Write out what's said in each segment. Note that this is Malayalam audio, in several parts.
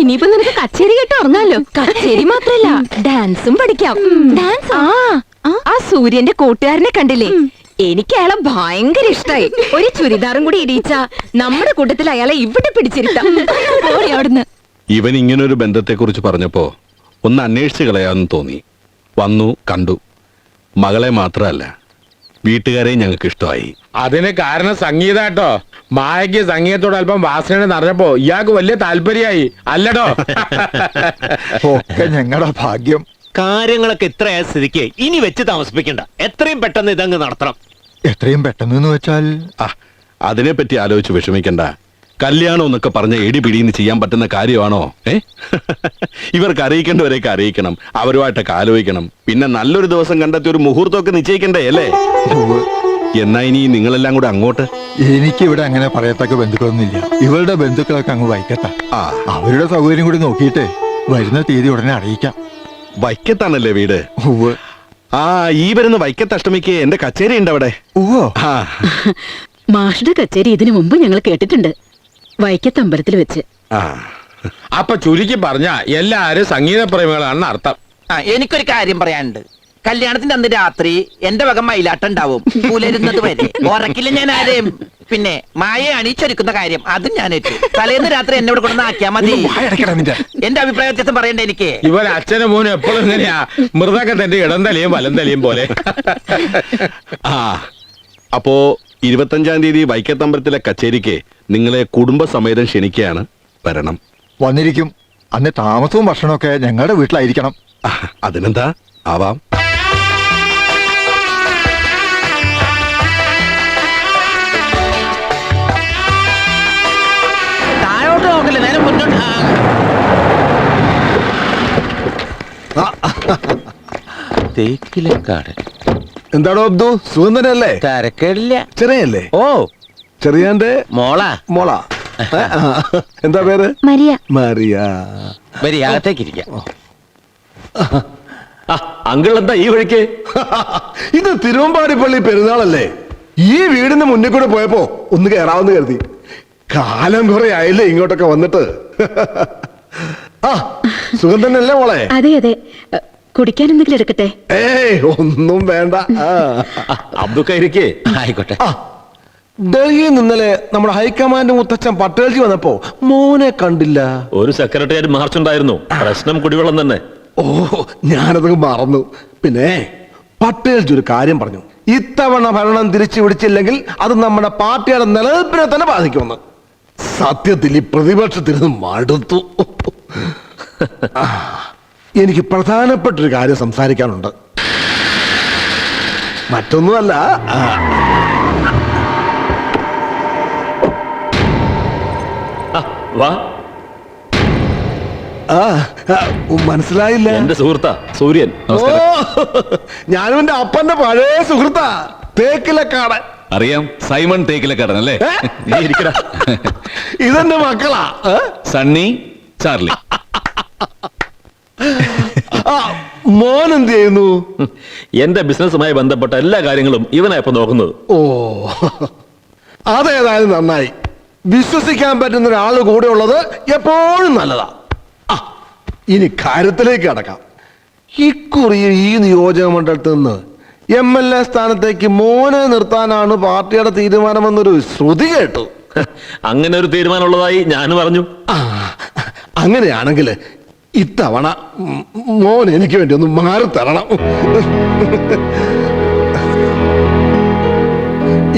ഇനിയിപ്പോ നിനക്ക് കച്ചേരി കേട്ട് ഉറങ്ങാലോ. കച്ചേരി മാത്രല്ല, ഡാൻസും പഠിക്കാം. ഡാൻസ്? ആ സൂര്യന്റെ കൂട്ടുകാരനെ കണ്ടില്ലേ? എനിക്ക് അയാളെ ഭയങ്കര ഇഷ്ടായി. ഒരു ചുരിദാറും കൂടി ഇടിച്ച നമ്മുടെ കൂട്ടത്തിൽ അയാളെ ഇവിടെ പിടിച്ചിരുത്താം. അവിടുന്ന് ഇവൻ ഇങ്ങനൊരു ബന്ധത്തെ കുറിച്ച് പറഞ്ഞപ്പോ ഒന്ന് അന്വേഷിച്ച് കളയാന്ന് തോന്നി. വന്നു, കണ്ടു. മകളെ മാത്രമല്ല, വീട്ടുകാരെയും ഞങ്ങൾക്ക് ഇഷ്ടമായി. അതിന് കാരണം സംഗീതാട്ടോ. മായയ്ക്ക് സംഗീതത്തോട് അല്പം വാസന നിറഞ്ഞപ്പോ ഇയാൾക്ക് വലിയ താല്പര്യായി അല്ലടോ. ഒക്കെ ഞങ്ങളുടെ ഭാഗ്യം. കാര്യങ്ങളൊക്കെ ഇത്രയായ സ്ഥിതിക്ക് ഇനി വെച്ച് താമസിപ്പിക്കണ്ട. എത്രയും പെട്ടെന്ന് ഇതങ്ങ് നടത്തണം. എത്രയും പെട്ടെന്ന് വെച്ചാൽ അതിനെപ്പറ്റി ആലോചിച്ച് വിഷമിക്കണ്ട. കല്യാണം എന്നൊക്കെ പറഞ്ഞ എടി പിടിന്ന് ചെയ്യാൻ പറ്റുന്ന കാര്യമാണോ? ഇവർക്ക് അറിയിക്കേണ്ടവരെയൊക്കെ അറിയിക്കണം, അവരുമായിട്ടൊക്കെ ആലോചിക്കണം. പിന്നെ നല്ലൊരു ദിവസം കണ്ടെത്തി ഒരു മുഹൂർത്തമൊക്കെ നിശ്ചയിക്കണ്ടേ അല്ലേ? എന്നാ ഇനി നിങ്ങളെല്ലാം കൂടെ അങ്ങോട്ട്. എനിക്കിവിടെ അങ്ങനെ പറയത്തക്ക ബന്ധുക്കളൊന്നുമില്ല. ഇവരുടെ ബന്ധുക്കളൊക്കെ അങ്ങ് വൈക്കത്താ. അവരുടെ സൗകര്യം കൂടി നോക്കിയിട്ട് വരുന്ന തീയതി ഉടനെ അറിയിക്കാം. വൈക്കത്താണല്ലേ വീട്? ഈ വരുന്ന വൈക്കത്ത് അഷ്ടമിക്ക് എന്റെ കച്ചേരി ഉണ്ട് അവിടെ. മാഷുടെ കച്ചേരി ഇതിനു മുമ്പ് ഞങ്ങൾ കേട്ടിട്ടുണ്ട്, വൈക്കത്തമ്പലത്തിൽ വെച്ച്. അപ്പൊ ചുരുക്കി പറഞ്ഞ എല്ലാരും സംഗീത പ്രേമികളാണെന്ന് അർത്ഥം. എനിക്കൊരു കാര്യം പറയാനുണ്ട്. കല്യാണത്തിന്റെ അന്ന് രാത്രി എന്റെ വക മയിലാട്ടുണ്ടാവും. പുലരുന്നത് വരെ ഉറക്കില്ല ഞാൻ ആരെയും. പിന്നെ മായയെ അണിയിച്ചൊരുക്കുന്ന കാര്യം അതും ഞാൻ ഏറ്റു. തലേന്ന് രാത്രി എന്നോട് കൊണ്ടു ആക്കിയാ മതി. എന്റെ അഭിപ്രായ വ്യത്യാസം പറയണ്ട എനിക്ക്. ഇവൻ അച്ഛനും മോനും എപ്പോഴും ഇങ്ങനെയാ, മൃതൊക്കെ തന്റെ ഇടം തലയും വലം തലയും പോലെ. അപ്പോ 25-ാം തീയതി വൈക്കത്തമ്പലത്തിലെ കച്ചേരിക്ക് നിങ്ങളെ കുടുംബസമേതം ക്ഷണിക്കുകയാണ്. വരണം. വന്നിരിക്കും. അന്ന് താമസവും ഭക്ഷണമൊക്കെ ഞങ്ങളുടെ വീട്ടിലായിരിക്കണം. അതിനെന്താ, ആവാം. താഴോട്ട് നോക്കില്ല, നേരെ മുന്നോട്ട്. തേക്കിലക്കാട്. എന്താണോ അബ്ദു, സുഖം തന്നെയല്ലേ? തരക്കേടില്ല. ചെറിയല്ലേ? ഓ, ചെറിയാന്റെ മോളാ. മോളാ. എന്താ പേര്? മരിയ. മരിയ. വരി, അകത്തേക്കിരിക്കാം. അങ്കിൾ എന്താ ഈ വഴിക്ക്? ഇത് തിരുവമ്പാടിപ്പള്ളി പെരുന്നാളല്ലേ? ഈ വീടിന് മുന്നിൽ കൂടെ പോയപ്പോ ഒന്ന് കയറാമെന്ന് കരുതി. കാലം കുറെ ആയില്ലേ ഇങ്ങോട്ടൊക്കെ വന്നിട്ട്. സുഖം തന്നെയല്ലേ മോളെ? അതെ അതെ, കുടിക്കാൻ എന്തെങ്കിലും എടുക്കട്ടെ? ഒന്നും വേണ്ട. അബ്ദുക്കായിരിക്കേ. ആയിക്കോട്ടെ. ഡൽഹിയിൽ നിന്നലെ നമ്മുടെ ഹൈക്കമാൻഡ് മുത്തച്ഛൻ പട്ടേൽജി വന്നപ്പോ മോനെ കണ്ടില്ല. ഒരു സെക്രട്ടേറിയറ്റ് മാർച്ച് ഉണ്ടായിരുന്നു. പ്രശ്നം കുടിവെള്ളം തന്നെ. ഞാനതൊക്കെ മറന്നു. പിന്നെ പട്ടേൽജി ഒരു കാര്യം പറഞ്ഞു. ഇത്തവണ ഭരണം തിരിച്ചു പിടിച്ചില്ലെങ്കിൽ അത് നമ്മുടെ പാർട്ടിയുടെ നിലനിൽപ്പിനെ തന്നെ ബാധിക്കുമെന്ന്. സത്യത്തിൽ ഈ പ്രതിപക്ഷത്തിരുന്ന് മടുത്തു. എനിക്ക് പ്രധാനപ്പെട്ടൊരു കാര്യം സംസാരിക്കാനുണ്ട്. മറ്റൊന്നുമല്ല, മനസ്സിലായില്ല. എന്റെ സുഹൃത്താ സൂര്യൻ. ഞാനും എന്റെ അപ്പന്റെ പഴയ സുഹൃത്താ, തേക്കിലക്കാടൻ. അറിയാം, സൈമൺ തേക്കിലക്കാടൻ അല്ലേ? ഇതെന്റെ മക്കളാ, സണ്ണി, ചാർലി. മോൻ എന്ത് ചെയ്യുന്നു? എന്റെ ബിസിനസ്സുമായി ബന്ധപ്പെട്ട എല്ലാ കാര്യങ്ങളും ഇവനാ ഇപ്പൊ നോക്കുന്നത്. അതേതായാലും നന്നായി. വിശ്വസിക്കാൻ പറ്റുന്ന ഒരാൾ കൂടെ ഉള്ളത് എപ്പോഴും നല്ലതാ. ഇനി കാര്യത്തിലേക്ക് കടക്കാം. ഇക്കുറി ഈ നിയോജക മണ്ഡലത്തിൽ നിന്ന് MLA സ്ഥാനത്തേക്ക് മോനെ നിർത്താനാണ് പാർട്ടിയുടെ തീരുമാനമെന്നൊരു ശ്രുതി കേട്ടു. അങ്ങനെ ഒരു തീരുമാനമുള്ളതായി ഞാൻ പറഞ്ഞു. അങ്ങനെയാണെങ്കിൽ ഇത്തവണ മോൻ എനിക്ക് വേണ്ടി ഒന്ന് മാറി തരണം.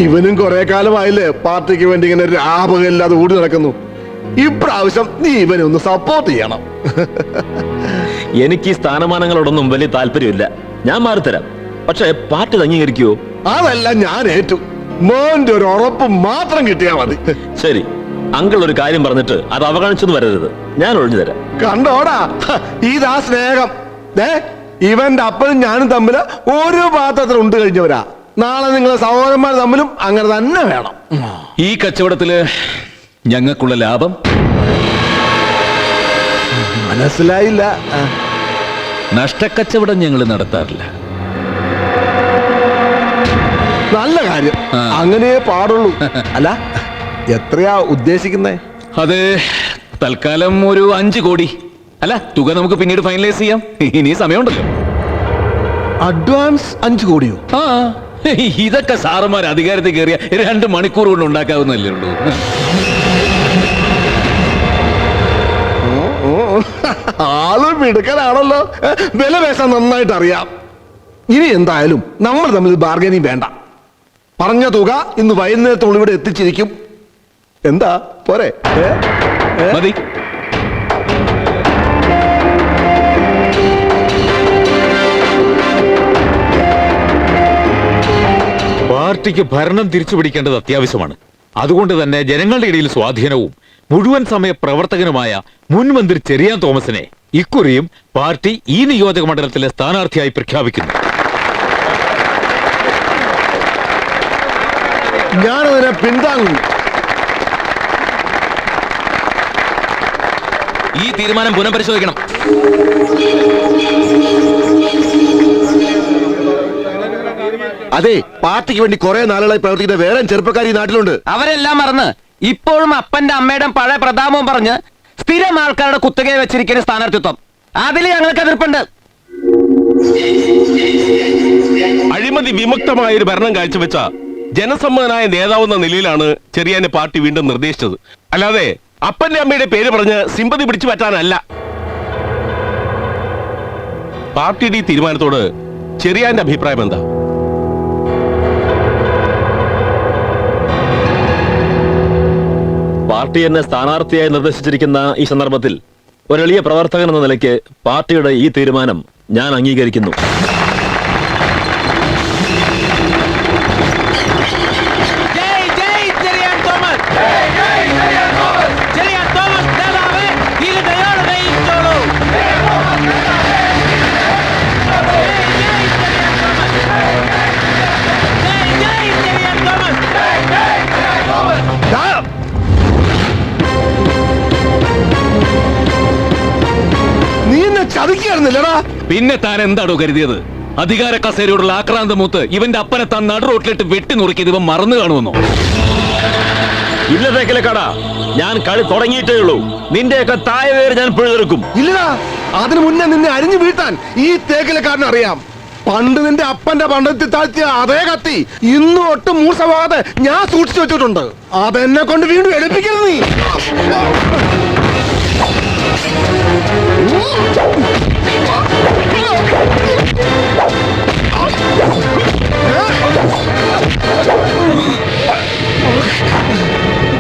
ഇവനും കുറെ കാലമായില്ലേ പാർട്ടിക്ക് വേണ്ടി ഇങ്ങനെ രാപകമില്ലാതെ ഓടി നടക്കുന്നു. ഇപ്രാവശ്യം നീ ഇവനെ ഒന്ന് സപ്പോർട്ട് ചെയ്യണം. എനിക്ക് ഈ സ്ഥാനമാനങ്ങളോടൊന്നും വലിയ താല്പര്യമില്ല. ഞാൻ മാറിത്തരാം. പക്ഷെ പാർട്ടി അംഗീകരിക്കുവോ? അതെല്ലാം ഞാൻ ഏറ്റു. മോന്റെ ഒരു ഉറപ്പ് മാത്രം കിട്ടിയാ മതി. ശരി, അങ്കിൾ ഒരു കാര്യം പറഞ്ഞിട്ട് അത് അവഗണിച്ചൊന്നും വരരുത്. ഞാൻ ഒഴിഞ്ഞു തരാം. കണ്ടോടാ, ഇതാ സ്നേഹം. ഇവന്റെ അപ്പനും ഞാനും തമ്മില് ഒരു പാത്രത്തിൽ ഉണ്ട് കഴിഞ്ഞവരാ. നാളെ നിങ്ങളെ സഹോദരന്മാർ തമ്മിലും അങ്ങനെ തന്നെ വേണം. ഈ കച്ചവടത്തില് ഞങ്ങൾക്കുള്ള ലാഭം മനസ്സിലായില്ല. നഷ്ടക്കച്ചവടം ഞങ്ങൾ നടത്താറില്ല. നല്ല കാര്യം, അങ്ങനെ പാടുള്ളൂ. അല്ല, എത്രയാ ഉദ്ദേശിക്കുന്നേ? അത് തൽക്കാലം ഒരു 5 കോടി. അല്ല, തുക നമുക്ക് പിന്നീട് ഫൈനലൈസ് ചെയ്യാം. ഇനി സമയമുണ്ടല്ലോ. അഡ്വാൻസ് 5 കോടിയോ? ആ, ഇതൊക്കെ സാറുമാർ അധികാരത്തിൽ കയറിയ 2 മണിക്കൂർ കൊണ്ട് ഉണ്ടാക്കാവുന്നല്ലേ ഉള്ളൂ. ആള് മിടുക്കനാണല്ലോ. വില പേശാൻ നന്നായിട്ട് അറിയാം. ഇനി എന്തായാലും നമ്മൾ തമ്മിൽ ബാർഗനിങ് വേണ്ട. പറഞ്ഞ തുക ഇന്ന് വൈകുന്നേരത്തോളം ഇവിടെ എത്തിച്ചിരിക്കും. എന്താ പോരെ? മതി. പാർട്ടിക്ക് ഭരണം തിരിച്ചുപിടിക്കേണ്ടത് അത്യാവശ്യമാണ്. അതുകൊണ്ട് തന്നെ ജനങ്ങളുടെ ഇടയിൽ സ്വാധീനവും മുഴുവൻ സമയ പ്രവർത്തകനുമായ മുൻ മന്ത്രി ചെറിയാൻ തോമസിനെ ഇക്കുറിയും പാർട്ടി ഈ നിയോജക മണ്ഡലത്തിലെ സ്ഥാനാർത്ഥിയായി പ്രഖ്യാപിക്കുന്നു. ഞാനതിനെ പിന്താങ്ങും. ഈ തീരുമാനം പുനഃപരിശോധിക്കണം. അതെ, പാർട്ടിക്ക് വേണ്ടി കുറെ നാളുകളായി പ്രവർത്തിക്കുന്ന വേറെ ചെറുപ്പക്കാർ ഈ നാട്ടിലുണ്ട്. അവരെല്ലാം മറന്ന് ഇപ്പോഴും അപ്പന്റെ അമ്മയുടെ പഴയ പ്രതാപവും പറഞ്ഞ് സ്ഥിരം ആൾക്കാരുടെ കുത്തകയെ വെച്ചിരിക്കുന്ന സ്ഥാനാർത്ഥിത്വം, അതിൽ ഞങ്ങൾക്ക് എതിർപ്പുണ്ട്. അഴിമതി വിമുക്തമായ ഒരു ഭരണം കാഴ്ചവെച്ച ജനസമ്മതനായ നേതാവെന്ന നിലയിലാണ് ചെറിയാനെ പാർട്ടി വീണ്ടും നിർദ്ദേശിച്ചത്. അല്ലാതെ അപ്പന്റെ അമ്മയുടെ പേര് പറഞ്ഞ് സിമ്പതി പിടിച്ചു പറ്റാനല്ല. പാർട്ടിയുടെ ഈ തീരുമാനത്തോട് ചെറിയാന്റെ അഭിപ്രായം എന്താ? പാർട്ടി എന്നെ സ്ഥാനാർത്ഥിയായി നിർദ്ദേശിച്ചിരിക്കുന്ന ഈ സന്ദർഭത്തിൽ ഒരെളിയ പ്രവർത്തകൻ എന്ന നിലയ്ക്ക് പാർട്ടിയുടെ ഈ തീരുമാനം ഞാൻ അംഗീകരിക്കുന്നു. നീ എന്നെ ചതിക്കായിരുന്നില്ലടാ. പിന്നെ താൻ എന്താണോ കരുതിയത്? അധികാര കസേരയോടുള്ള ആക്രാന്ത മൂത്ത് ഇവന്റെ അപ്പനെ താൻ നടു റോട്ടിലിട്ട് വെട്ടി നുറുക്കിയത് ഇവൻ മറന്നു കാണുമെന്നോ? ഇല്ല തേക്കിലക്കാടാ, ഞാൻ കളി തുടങ്ങിയിട്ടേ ഉള്ളൂ. നിന്റെയൊക്കെ താഴെ പേര് ഞാൻ പിഴുതെടുക്കും. ഇല്ലടാ, അതിനു മുന്നേ നിന്നെ അരിഞ്ഞു വീഴ്ത്താൻ ഈ തേക്കിലക്കാരന് അറിയാം. പണ്ട് നിന്റെ അപ്പന്റെ പണ്ടത്തിൽ താഴ്ത്തിയ അതേ കത്തി ഇന്നും ഒട്ടും മൂസമാകാതെ ഞാൻ സൂക്ഷിച്ചു വെച്ചിട്ടുണ്ട്. അതെന്നെ കൊണ്ട് വീണ്ടും എടുപ്പിക്കരുത് നീ.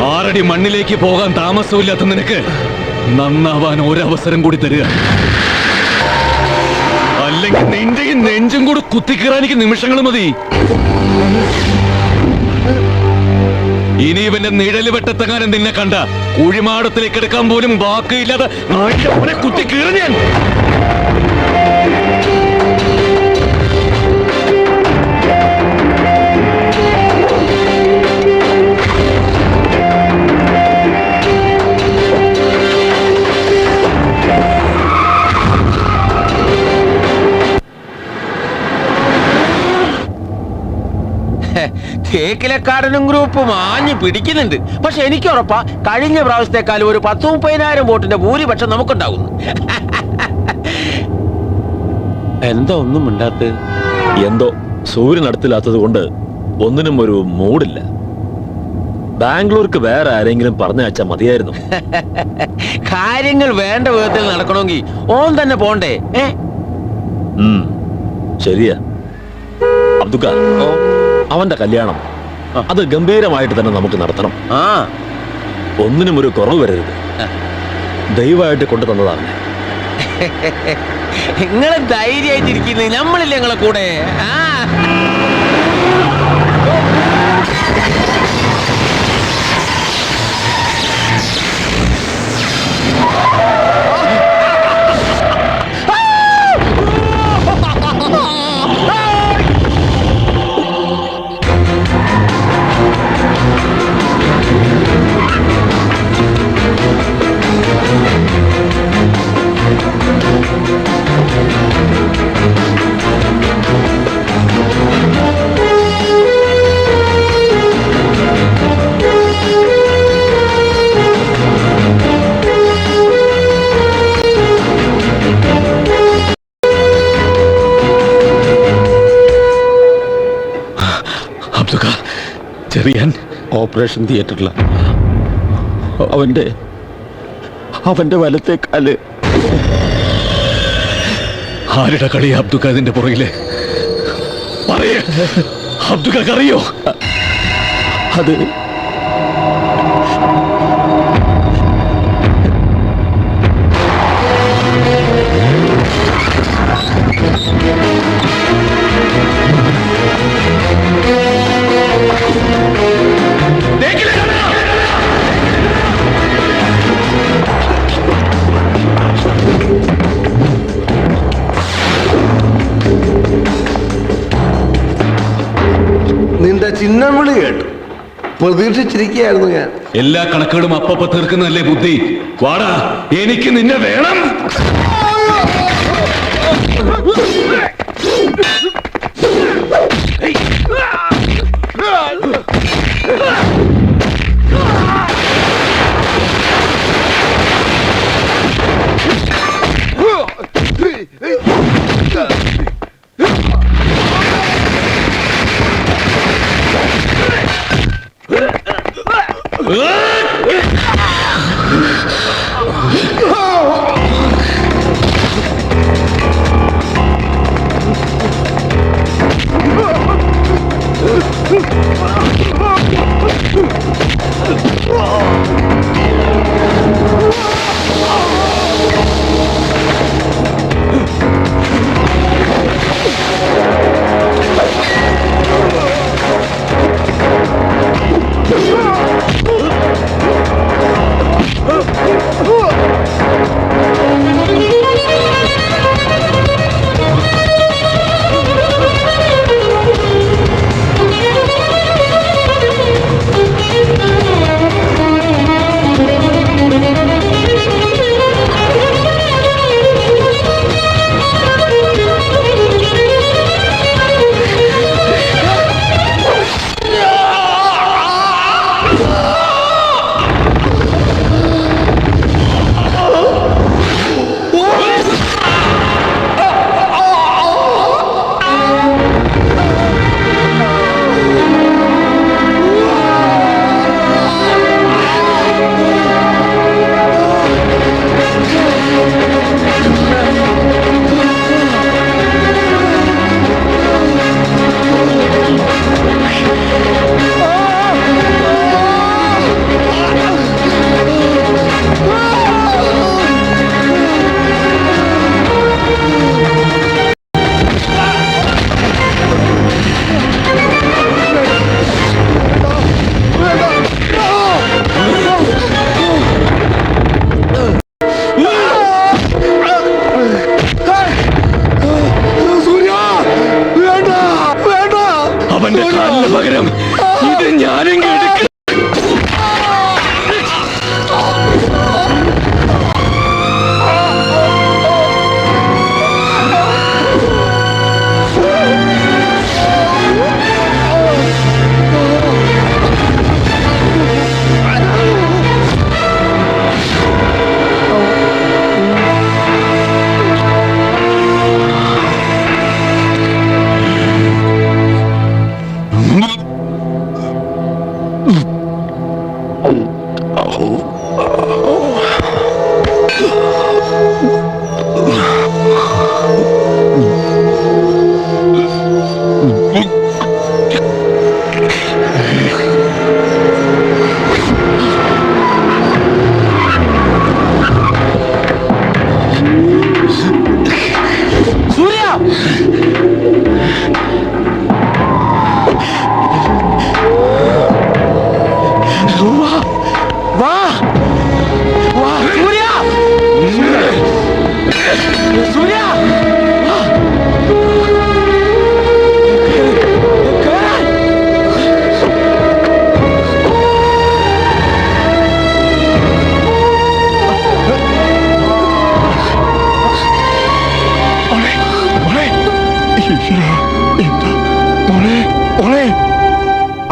ആറടി മണ്ണിലേക്ക് പോകാൻ താമസമില്ലാത്ത നിനക്ക് നന്നാവാൻ ഒരവസരം കൂടി തരിക. അല്ലെങ്കിൽ നിന്റെ ഈ നെഞ്ചും കൂടി കുത്തിക്കീറാനിക്ക് നിമിഷങ്ങൾ മതി. ഇനി ഇവന്റെ നിഴല് വെട്ടത്തങ്ങാനും നിന്നെ കണ്ട കുഴിമാടത്തിലേക്ക് എടുക്കാൻ പോലും ബാക്കിയില്ലാതെ കുത്തിക്കീറി ഞാൻ. തേക്കിലക്കാരനും ഗ്രൂപ്പ് മാഞ്ഞു പിടിക്കുന്നുണ്ട്. പക്ഷെ എനിക്ക് ഉറപ്പാ കഴിഞ്ഞ പ്രാവശ്യത്തെക്കാളും ഒരു 10-30,000 വോട്ടിന്റെ ഭൂരിപക്ഷം നമുക്കുണ്ടാകുന്നു. എന്താ ഒന്നും മിണ്ടാത്ത? എന്തോ സൂര്യൻ അടുത്തില്ലാത്തത് കൊണ്ട് ഒന്നിനും ഒരു മൂടില്ല. ബാംഗ്ലൂർക്ക് വേറെ ആരെങ്കിലും പറഞ്ഞയച്ചാ മതിയായിരുന്നു. കാര്യങ്ങൾ വേണ്ട വിധത്തിൽ നടക്കണമെങ്കിൽ ഓൻ തന്നെ പോണ്ടേ? ശരിയാ അബ്ദുക്ക, അവന്റെ കല്യാണം അത് ഗംഭീരമായിട്ട് തന്നെ നമുക്ക് നടത്തണം. ഒന്നിനും ഒരു കുറവ് വരരുത്. ദൈവമായിട്ട് കൊണ്ടു തന്നതാണ്. നിങ്ങളെ ധൈര്യമായിട്ടിരിക്കുന്നത് നമ്മളില്ല നിങ്ങളെ കൂടെ. ഓപ്പറേഷൻ തിയേറ്ററിൽ അവന്റെ വലത്തെ കാല്. ആരുടെ കളി അബ്ദുക്ക അതിന്റെ പുറകില്? പറയേ, അബ്ദുക്ക അറിയോ? അത് നിന്റെ ചിഹ്നം വിളി കേട്ടു, പ്രതീക്ഷിച്ചിരിക്കുകയായിരുന്നു ഞാൻ. എല്ലാ കണക്കുകളും അപ്പപ്പ തീർക്കുന്നതല്ലേ ബുദ്ധി? വാടാ, എനിക്ക് നിന്നെ വേണം. അവന്റെ കാലിന് പകരം ഇത് ഞാനും എടുക്കും.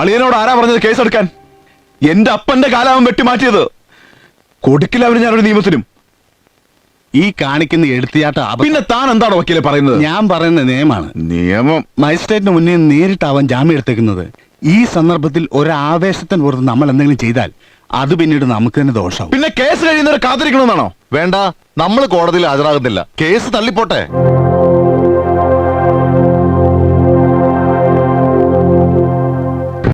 അളിയനോട് ആരാ പറഞ്ഞത് കേസെടുക്കാൻ? എന്റെ അപ്പന്റെ കാലാവൻ വെട്ടിമാറ്റിയത്. കൊടുക്കില്ല അവന് ഞാനൊരു നിയമത്തിനും. ഈ കാണിക്കുന്ന എടുത്തിയാട്ട പിന്നെ താൻ എന്താണ് വക്കീലെ പറയുന്നത്? ഞാൻ പറയുന്ന നിയമമാണ്. നിയമം മജിസ്ട്രേറ്റിന് മുന്നിൽ നേരിട്ട് അവൻ ജാമ്യം എടുത്തേക്കുന്നത്. ഈ സന്ദർഭത്തിൽ ഒരാവേശത്തിന് പുറത്ത് നമ്മൾ എന്തെങ്കിലും ചെയ്താൽ അത് പിന്നീട് നമുക്ക് തന്നെ ദോഷമാവും. പിന്നെ കേസ് കഴിയുന്നവരെ കാത്തിരിക്കണമെന്നാണോ? വേണ്ട, നമ്മൾ കോടതിയിൽ ഹാജരാകുന്നില്ല, കേസ് തള്ളിപ്പോട്ടെ.